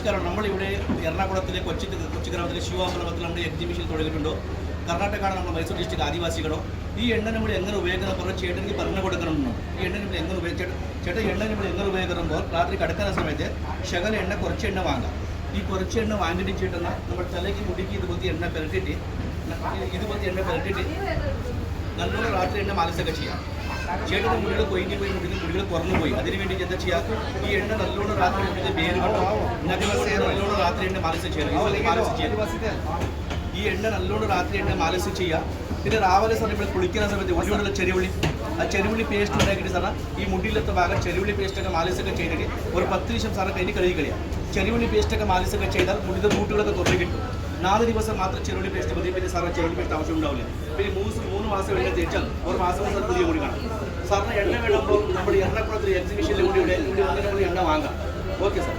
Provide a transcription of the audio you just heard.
നമസ്കാരം. നമ്മളിവിടെ എറണാകുളത്തിലെ കൊച്ചി ഗ്രാമത്തിലെ ശിവാമ്പലത്തിൽ നമ്മുടെ എക്സിബിഷൻ തുടങ്ങിയിട്ടുണ്ടോ. കർണാടകയാണ് നമ്മുടെ മൈസൂർ ഡിസ്ട്രിക്ട് ആദിവാസികളോ. ഈ എണ്ണ നമ്മൾ എങ്ങനെ ഉപയോഗിക്കണം പറഞ്ഞാൽ ചേട്ടനിക്ക് പറഞ്ഞു കൊടുക്കണമെന്നോ. ഈ എണ്ണ നമ്മൾ എങ്ങനെ ചേട്ടൻ എണ്ണ നമ്മൾ എങ്ങനെ ഉപയോഗിക്കുമ്പോൾ രാത്രി കിടക്കുന്ന സമയത്ത് ശകല എണ്ണ കുറച്ച് എണ്ണ വാങ്ങാം. ഈ കുറച്ച് എണ്ണ വാങ്ങിയിട്ട് ചേട്ടന്ന നമ്മുടെ തലയ്ക്ക് മുടിക്ക് ഇതുപോലത്തെ എണ്ണ പുരട്ടിയിട്ട് നല്ലോണം രാത്രി എണ്ണ മാലിശൊക്കെ ചെയ്യാം. ചേട്ടൻ്റെ മുടികൾ കൊയിഞ്ഞു പോയി മുടികൾ കുറഞ്ഞു പോയി. അതിന് വേണ്ടി എന്താ ചെയ്യുക, ഈ എണ്ണ നല്ലോണം രാത്രി മുടിച്ച് വേര് നല്ലോണം രാത്രി എണ്ണ മാലിശ ചെയ്യണം. ഈ എണ്ണ നല്ലോണം രാത്രി എണ്ണ മാലിശ ചെയ്യുക. പിന്നെ രാവിലെ സാർ നമ്മൾ കുളിക്കുന്ന സമയത്ത് ഉള്ളിയുള്ള ചെറിയുള്ളി, ആ ചെറുള്ളി പേസ്റ്റ് ഉണ്ടാക്കിയിട്ട് സാറേ ഈ മുടിയിലത്തെ ഭാഗം ചെറുള്ളി പേസ്റ്റൊക്കെ മാലിശൊക്കെ ചെയ്തിട്ട് ഒരു 10 നിമിഷം സാറെ കഴിഞ്ഞ് കഴുകി കഴിയാം. ചെറുള്ളി പേസ്റ്റൊക്കെ മാലിശൊക്കെ ചെയ്താൽ മുടിയുടെ റൂട്ടുകളൊക്കെ തുറന്നു കിട്ടും. 4 ദിവസം മാത്രം ചെറുള്ളി പേസ്റ്റ് മതി. പിന്നെ സാറിന് ചെറുള്ളി പേസ്റ്റ് ആവശ്യം ഉണ്ടാവില്ല. പിന്നെ 3 മാസം എണ്ണ തേച്ചാൽ ഒരു മാസം സാർ പുതിയ കൂടി കാണാം. സാറിന് എണ്ണ വേണമെമ്പോൾ നമ്മുടെ എറണാകുളത്തിൽ എക്സിബിഷനിൽ കൂടി ഇവിടെ വന്നിട്ട് എണ്ണ വാങ്ങാം. Okay sir.